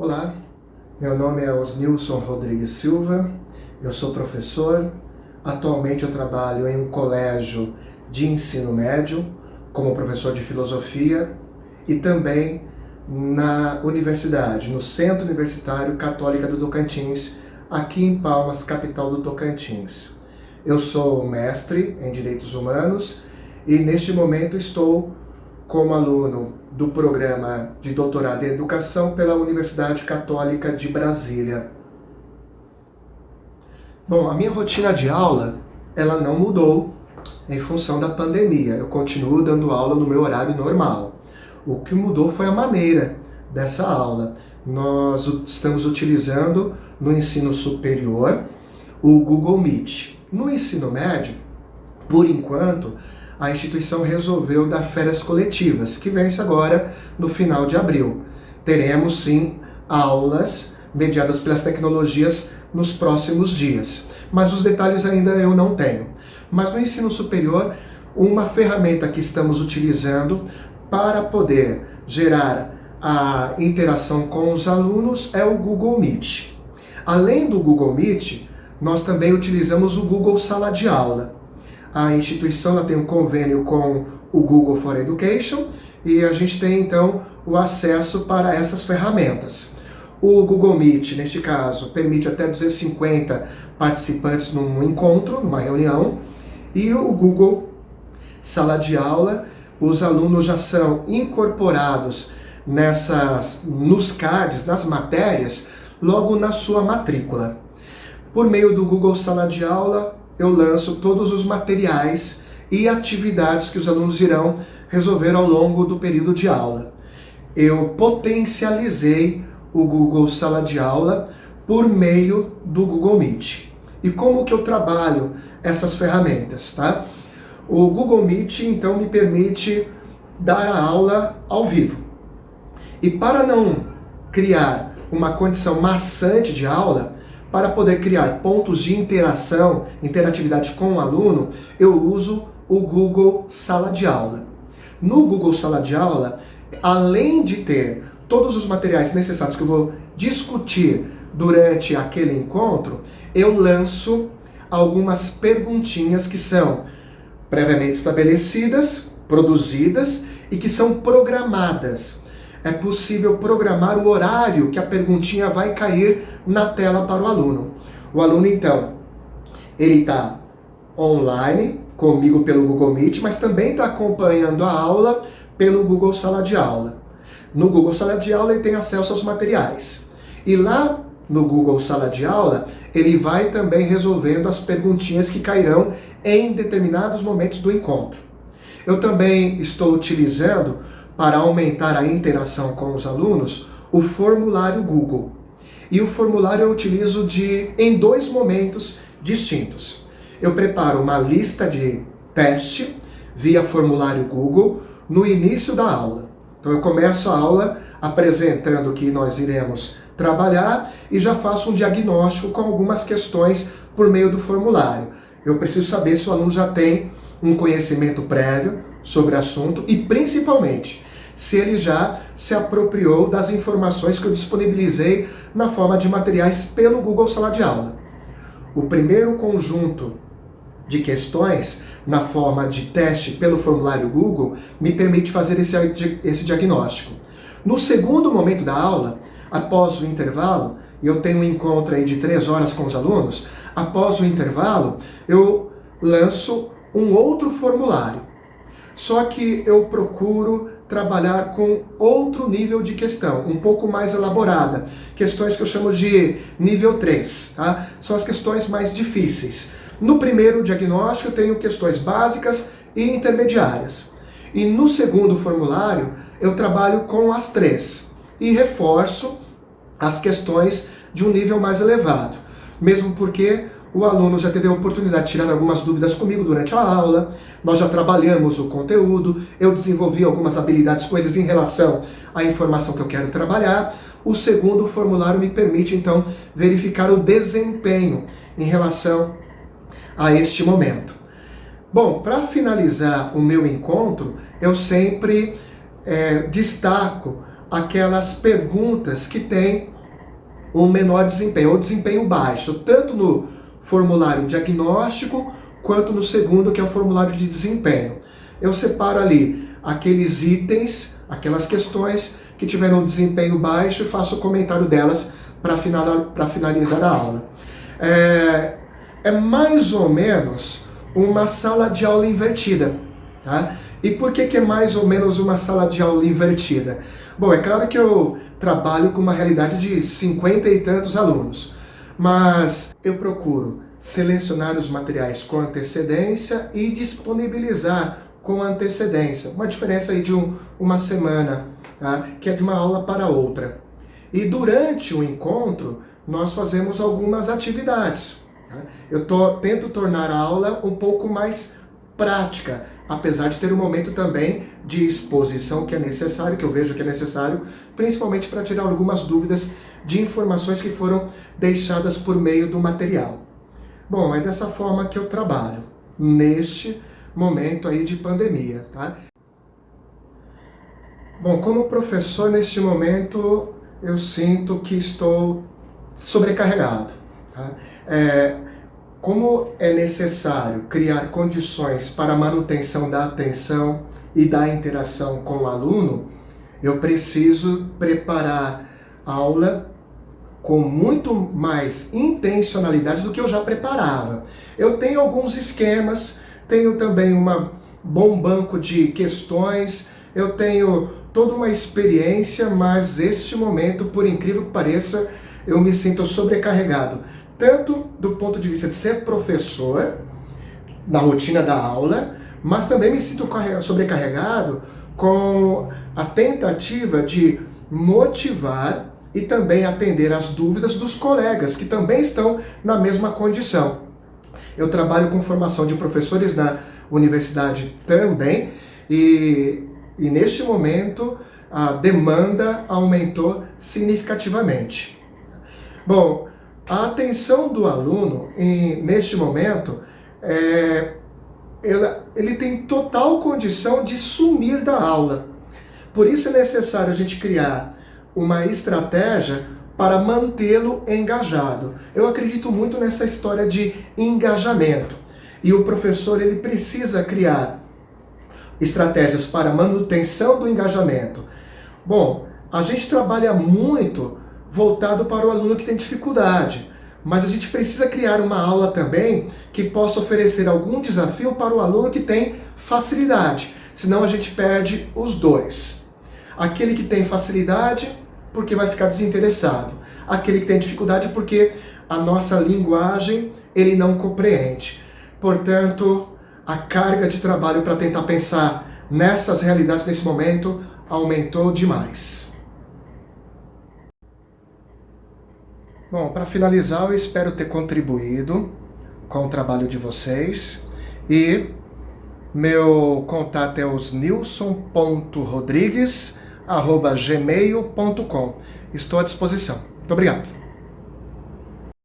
Olá, meu nome é Osnilson Rodrigues Silva, eu sou professor. Atualmente eu trabalho em um colégio de ensino médio como professor de filosofia e também na universidade, no Centro Universitário Católica do Tocantins, aqui em Palmas, capital do Tocantins. Eu sou mestre em Direitos Humanos e neste momento estou como aluno do programa de doutorado em Educação pela Universidade Católica de Brasília. Bom, a minha rotina de aula, ela não mudou em função da pandemia. Eu continuo dando aula no meu horário normal. O que mudou foi a maneira dessa aula. Nós estamos utilizando no ensino superior o Google Meet. No ensino médio, por enquanto, a instituição resolveu dar férias coletivas, que vence agora no final de abril. Teremos sim aulas mediadas pelas tecnologias nos próximos dias, mas os detalhes ainda eu não tenho. Mas no ensino superior, uma ferramenta que estamos utilizando para poder gerar a interação com os alunos é o Google Meet. Além do Google Meet, nós também utilizamos o Google Sala de Aula. A instituição tem um convênio com o Google for Education e a gente tem então o acesso para essas ferramentas. O Google Meet, neste caso, permite até 250 participantes num encontro, numa reunião, e o Google Sala de Aula, os alunos já são incorporados nos cards, nas matérias, logo na sua matrícula. Por meio do Google Sala de Aula, eu lanço todos os materiais e atividades que os alunos irão resolver ao longo do período de aula. Eu potencializei o Google Sala de Aula por meio do Google Meet. E como que eu trabalho essas ferramentas, tá? O Google Meet, então, me permite dar a aula ao vivo. E para não criar uma condição maçante de aula, para poder criar pontos de interação, interatividade com o aluno, eu uso o Google Sala de Aula. No Google Sala de Aula, além de ter todos os materiais necessários que eu vou discutir durante aquele encontro, eu lanço algumas perguntinhas que são previamente estabelecidas, produzidas e que são programadas. É possível programar o horário que a perguntinha vai cair na tela para o aluno. O aluno, então, ele está online, comigo pelo Google Meet, mas também está acompanhando a aula pelo Google Sala de Aula. No Google Sala de Aula, ele tem acesso aos materiais. E lá no Google Sala de Aula, ele vai também resolvendo as perguntinhas que cairão em determinados momentos do encontro. Eu também estou utilizando, para aumentar a interação com os alunos, o formulário Google. E o formulário eu utilizo em dois momentos distintos. Eu preparo uma lista de teste via formulário Google no início da aula. Então eu começo a aula apresentando o que nós iremos trabalhar e já faço um diagnóstico com algumas questões por meio do formulário. Eu preciso saber se o aluno já tem um conhecimento prévio sobre o assunto e, principalmente, se ele já se apropriou das informações que eu disponibilizei na forma de materiais pelo Google Sala de Aula. O primeiro conjunto de questões, na forma de teste pelo formulário Google, me permite fazer esse diagnóstico. No segundo momento da aula, após o intervalo, eu tenho um encontro aí de 3 horas com os alunos, após o intervalo, eu lanço um outro formulário. Só que eu procuro trabalhar com outro nível de questão, um pouco mais elaborada. Questões que eu chamo de nível 3, tá? São as questões mais difíceis. No primeiro diagnóstico eu tenho questões básicas e intermediárias. E no segundo formulário eu trabalho com as 3 e reforço as questões de um nível mais elevado. Mesmo porque o aluno já teve a oportunidade de tirar algumas dúvidas comigo durante a aula, nós já trabalhamos o conteúdo, eu desenvolvi algumas habilidades com eles em relação à informação que eu quero trabalhar. O segundo formulário me permite, então, verificar o desempenho em relação a este momento. Bom, para finalizar o meu encontro, eu sempre destaco aquelas perguntas que têm um menor desempenho, ou desempenho baixo, tanto no formulário diagnóstico, quanto no segundo, que é o formulário de desempenho. Eu separo ali aqueles itens, aquelas questões que tiveram um desempenho baixo e faço o comentário delas para finalizar a aula. É mais ou menos uma sala de aula invertida. Tá? E por que é mais ou menos uma sala de aula invertida? Bom, é claro que eu trabalho com uma realidade de 50 e tantos alunos, mas eu procuro selecionar os materiais com antecedência e disponibilizar com antecedência. Uma diferença aí de uma semana, tá? Que é de uma aula para outra. E durante o encontro, nós fazemos algumas atividades. Tá? Eu tento tornar a aula um pouco mais prática, apesar de ter um momento também de exposição que é necessário, que eu vejo que é necessário, principalmente para tirar algumas dúvidas de informações que foram deixadas por meio do material. Bom, é dessa forma que eu trabalho, neste momento aí de pandemia, tá? Bom, como professor, neste momento, eu sinto que estou sobrecarregado, tá? Como é necessário criar condições para a manutenção da atenção e da interação com o aluno, eu preciso preparar a aula com muito mais intencionalidade do que eu já preparava. Eu tenho alguns esquemas, tenho também um bom banco de questões, eu tenho toda uma experiência, mas este momento, por incrível que pareça, eu me sinto sobrecarregado. Tanto do ponto de vista de ser professor, na rotina da aula, mas também me sinto sobrecarregado com a tentativa de motivar e também atender às dúvidas dos colegas, que também estão na mesma condição. Eu trabalho com formação de professores na universidade também, e neste momento a demanda aumentou significativamente. Bom, a atenção do aluno, neste momento, ele tem total condição de sumir da aula. Por isso é necessário a gente criar uma estratégia para mantê-lo engajado. Eu acredito muito nessa história de engajamento. E o professor ele precisa criar estratégias para manutenção do engajamento. Bom, a gente trabalha muito voltado para o aluno que tem dificuldade, mas a gente precisa criar uma aula também que possa oferecer algum desafio para o aluno que tem facilidade, senão a gente perde os dois. Aquele que tem facilidade, porque vai ficar desinteressado. Aquele que tem dificuldade, porque a nossa linguagem ele não compreende. Portanto, a carga de trabalho para tentar pensar nessas realidades nesse momento aumentou demais. Bom, para finalizar, eu espero ter contribuído com o trabalho de vocês e meu contato é osnilson.rodrigues@gmail.com. Estou à disposição. Muito obrigado.